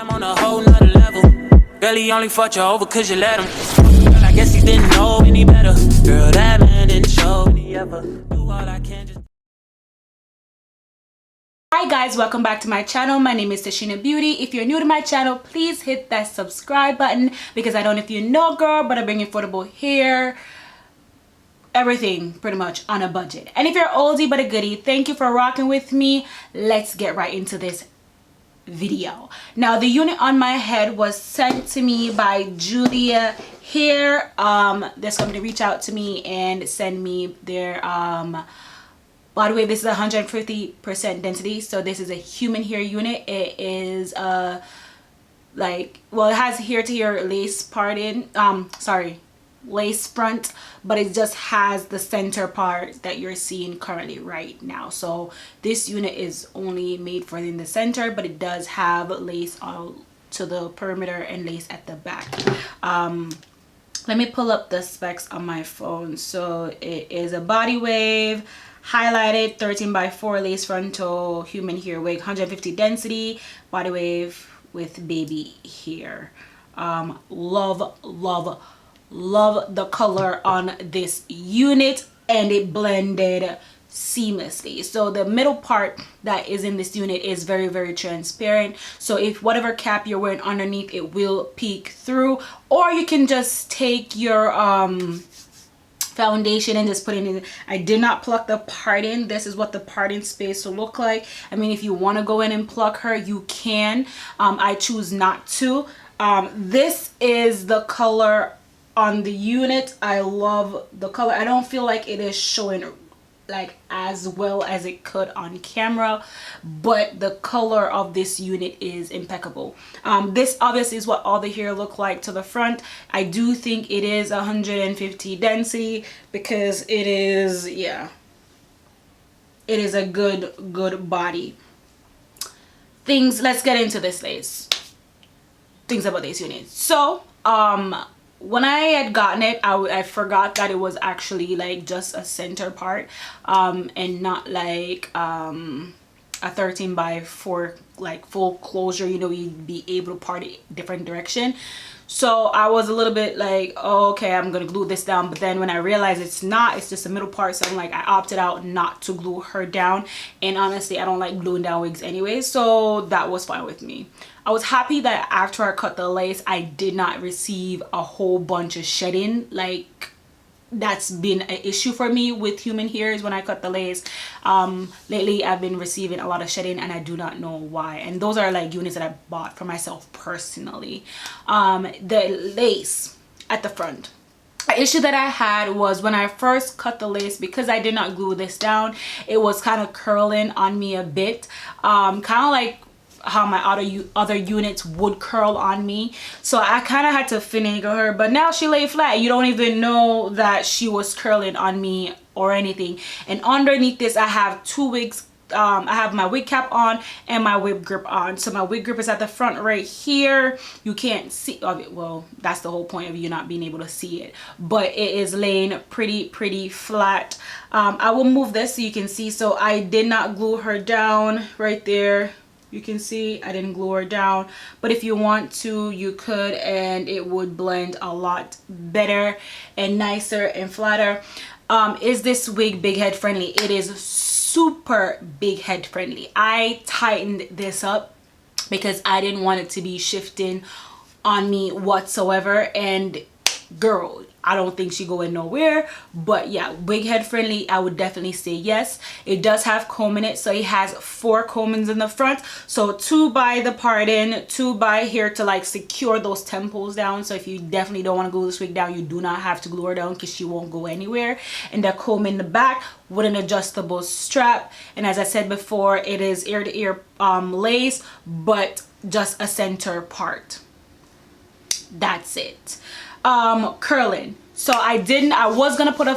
I'm on a whole nother level. Girl, he only fucked you over cause you let him. Girl, I guess he didn't know any better. Girl, that man didn't show any ever. Do all I can just... Hi guys, welcome back to my channel. My name is Tashina Beauty. If you're new to my channel, please hit that subscribe button because I don't know if you know, girl, but I bring affordable hair, everything pretty much on a budget. And if you're oldie but a goodie, thank you for rocking with me. Let's get right into this video. Now the unit on my head was sent to me by gijyA Hair. This company reached out to me and send me their by the way, this is 150% density, so this is a human hair unit. It is like, well, it has hair to hair lace parting, lace front, but it just has the center part that you're seeing currently right now. So this unit is only made for in the center, but it does have lace all to the perimeter and lace at the back. Let me pull up the specs on my phone. So it is a body wave, highlighted 13x4 lace frontal human hair wig, 150 density, body wave with baby hair. Love the color on this unit, and it blended seamlessly. So the middle part that is in this unit is very transparent, so if whatever cap you're wearing underneath, it will peek through, or you can just take your foundation and just put it in. I did not pluck the parting. This is what the parting space will look like. I mean, if you want to go in and pluck her, you can. I choose not to. This is the color on the unit. I love the color. I don't feel like it is showing like as well as it could on camera, but the color of this unit is impeccable. This obviously is what all the hair look like to the front. I do think it is 150 density because it is, yeah, it is a good body. Let's get into this lace. Things about this unit. So when I had gotten it, I forgot that it was actually like just a center part and not like a 13x4 like full closure, you know, you'd be able to part it different direction. So I was a little bit like, oh, okay, I'm gonna glue this down, but then when I realized it's not, it's just a middle part, so I'm like, I opted out not to glue her down. And honestly, I don't like gluing down wigs anyway, so that was fine with me. I was happy that after I cut the lace, I did not receive a whole bunch of shedding. Like, that's been an issue for me with human hairs when I cut the lace. Lately I've been receiving a lot of shedding and I do not know why, and those are like units that I bought for myself personally. The lace at the front, the issue that I had was when I first cut the lace, because I did not glue this down, it was kind of curling on me a bit, kind of like how my other units would curl on me. So I kind of had to finagle her, but now she lay flat. You don't even know that she was curling on me or anything. And underneath this, I have two wigs. I have my wig cap on and my wig grip on. So my wig grip is at the front right here. You can't see of it. Well, that's the whole point of you not being able to see it, but it is laying pretty flat. I will move this so you can see. So I did not glue her down right there. You can see I didn't glue her down, but if you want to, you could, and it would blend a lot better and nicer and flatter. Is this wig big head friendly? It is super big head friendly. I tightened this up because I didn't want it to be shifting on me whatsoever, and girl, I don't think she going nowhere. But yeah, wig head friendly, I would definitely say yes. It does have comb in it, so it has 4 combs in the front, so 2 by the parting, 2 by here to like secure those temples down. So if you definitely don't want to glue this wig down, you do not have to glue her down because she won't go anywhere. And the comb in the back with an adjustable strap, and as I said before, it is ear to ear lace, but just a center part. That's it. Curling. So I was gonna put a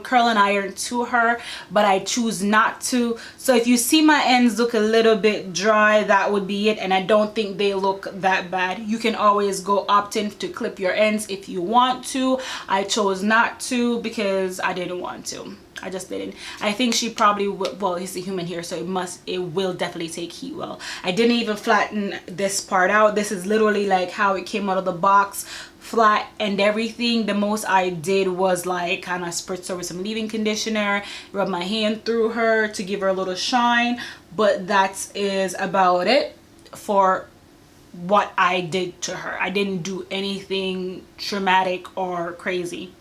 curling iron to her, but I choose not to. So if you see my ends look a little bit dry, that would be it, and I don't think they look that bad. You can always go opt in to clip your ends if you want to. I chose not to because I didn't want to. I just didn't. I think she probably well, it's a human hair, so it will definitely take heat well. I didn't even flatten this part out. This is literally like how it came out of the box, flat and everything. The most I did was like kind of spritz her with some leave-in conditioner, rub my hand through her to give her a little shine, but that is about it for what I did to her. I didn't do anything traumatic or crazy.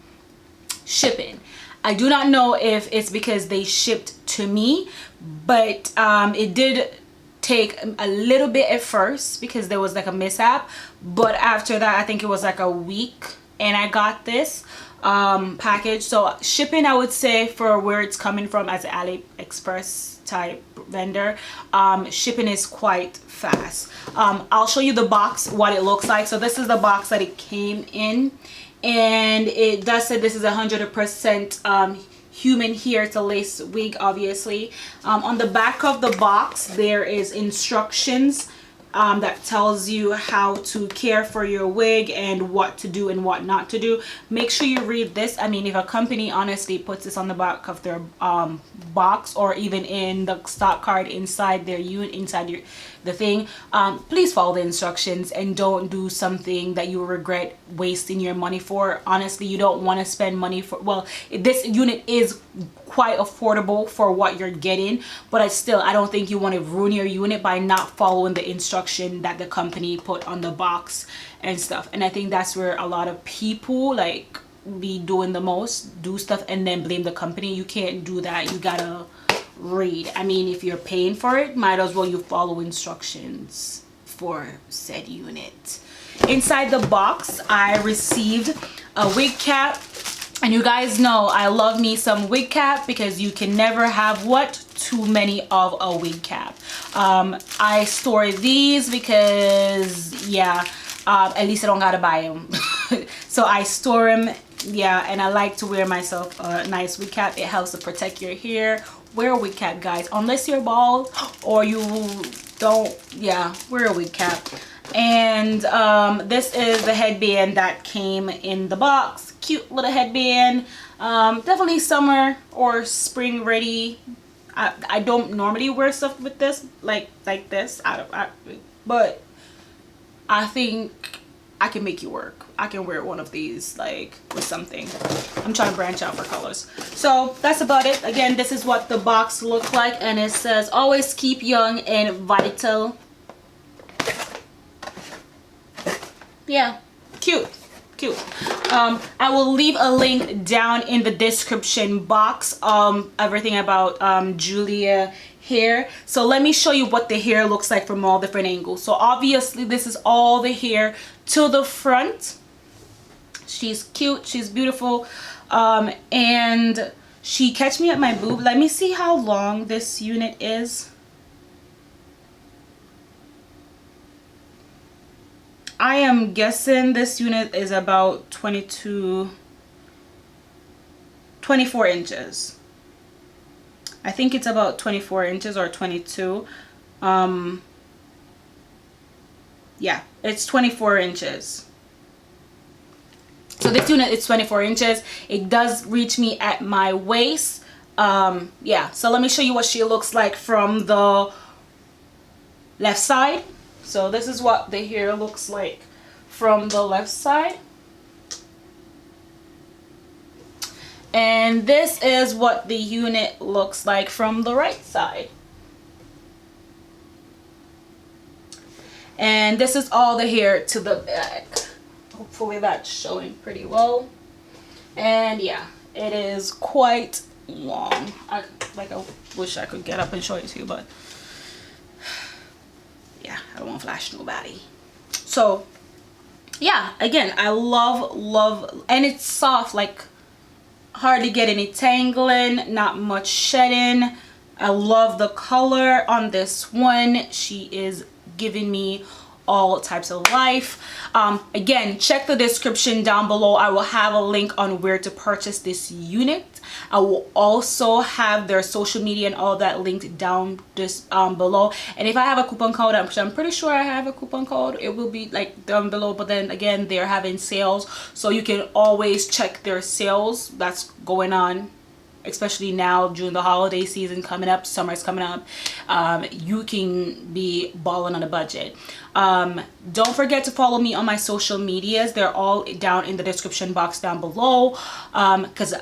Shipping, I do not know if it's because they shipped to me, but it did take a little bit at first because there was like a mishap, but after that I think it was like a week and I got this package. So shipping, I would say, for where it's coming from as an AliExpress type vendor, shipping is quite fast. I'll show you the box, what it looks like. So this is the box that it came in, and it does say this is 100% human hair to lace wig, obviously. On the back of the box there is instructions that tells you how to care for your wig and what to do and what not to do. Make sure you read this. I mean, if a company honestly puts this on the back of their box, or even in the stock card inside their unit, inside the thing, please follow the instructions and don't do something that you regret wasting your money for. Honestly, you don't want to spend money for, well, this unit is quite affordable for what you're getting, but I don't think you want to ruin your unit by not following the instruction that the company put on the box and stuff. And I think that's where a lot of people like be doing the most, do stuff and then blame the company. You can't do that. You gotta read. I mean, if you're paying for it, might as well you follow instructions for said unit. Inside the box I received a wig cap, and you guys know I love me some wig cap because you can never have too many of a wig cap. I store these because at least I don't gotta buy them. So I store them, and I like to wear myself a nice wig cap. It helps to protect your hair. Wear a wig cap, guys, unless you're bald or you don't. Wear a wig cap. And this is the headband that came in the box. Cute little headband, definitely summer or spring ready. I don't normally wear stuff with this like this, but I think I can make you work. I can wear one of these like with something. I'm trying to branch out for colors. So that's about it. Again, this is what the box looks like, and it says always keep young and vital. Yeah, cute. I will leave a link down in the description box, everything about gijyA hair. So let me show you what the hair looks like from all different angles. So obviously this is all the hair to the front. She's cute, she's beautiful, and she catch me at my boob. Let me see how long this unit is. I am guessing this unit is about 24 inches. I think it's about 24 inches or 22. Yeah, it's 24 inches. So this unit is 24 inches. It does reach me at my waist. Yeah, so let me show you what she looks like from the left side. So this is what the hair looks like from the left side. And this is what the unit looks like from the right side. And this is all the hair to the back. Hopefully that's showing pretty well. And yeah, it is quite long. I wish I could get up and show it to you, but yeah, I don't want to flash nobody. So yeah, again, I love, and it's soft, like hardly get any tangling, not much shedding. I love the color on this one. She is giving me all types of life. Again, check the description down below. I will have a link on where to purchase this unit. I will also have their social media and all that linked down just below. And if I have a coupon code, I'm pretty sure I have a coupon code, it will be like down below. But then again, they're having sales, so you can always check their sales that's going on especially now during the holiday season coming up, summer's coming up. You can be balling on a budget. Don't forget to follow me on my social medias. They're all down in the description box down below, because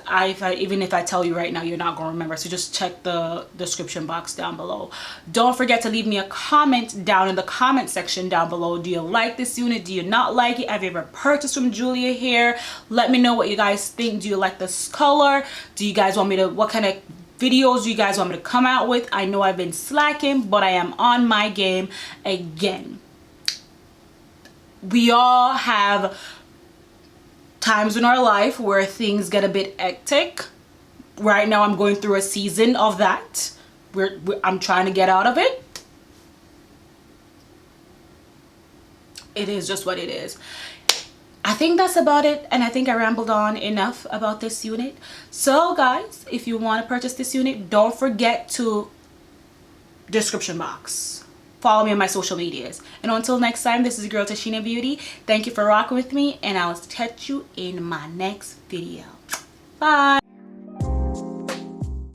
even if I tell you right now, you're not going to remember, so just check the description box down below. Don't forget to leave me a comment down in the comment section down below. Do you like this unit? Do you not like it? Have you ever purchased from gijyA hair? Let me know what you guys think. Do you like this color? Do you guys want me to, what kind of videos do you guys want me to come out with? I know I've been slacking, but I am on my game again. We all have times in our life where things get a bit hectic. Right now I'm going through a season of that. I'm trying to get out of it. It is just what it is. I think that's about it, and I think I rambled on enough about this unit. So guys, if you want to purchase this unit, don't forget to description box. Follow me on my social medias. And until next time, this is your girl Tashina Beauty. Thank you for rocking with me, and I'll catch you in my next video. Bye.